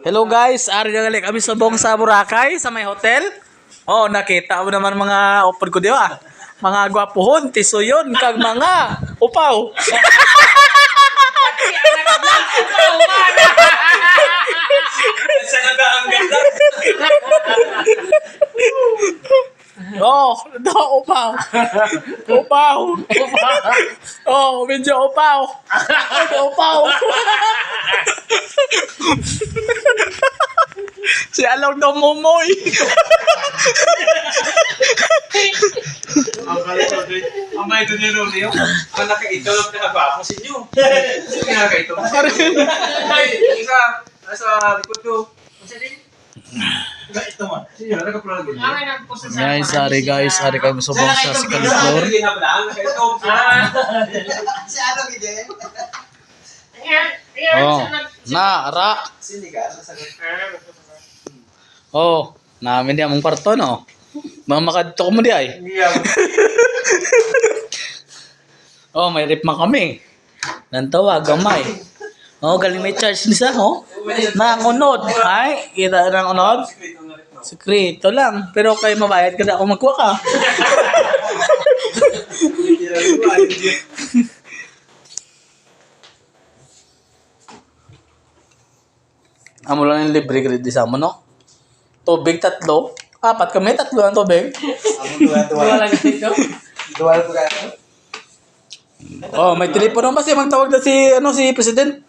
Hello guys, ari na gali kami subong sa Boracay sa may hotel. Oh, nakita mo naman mga open ko di ba? Mga gwapuhon, tisuyon kag mga upaw. Oh, do upaw. Upaw. Oh, medyo upaw. Upaw. Si Along daw mumoy. Ang may doon yung Romeo, ang nakaito lang nakagwapo sa inyo. Sino nakaito? Ay, isa, nasa likod ko. Ito mo. Sino nakaprolog yun? Guys, ari kami subong sa second floor. Si ano gid? Oh, na ara. Sini ka sa Oh, namin di among kwarto no. Mamakadto mo di ay. Oh, may rip man kami. Nantawa gamay. Oh, galing may charge ni sa ho. Nangunod. Ay, kita nang unod. Sekreto lang. Pero kayo mabayad ka na kung magkuha ka. Amo lang yung libre credit sa mo, no? Tubig 3. 4 kami, 3 ang tubig. Duwa lang dito. Duwa lang ka. Oh, may telepono ba siya magtawag na si si president?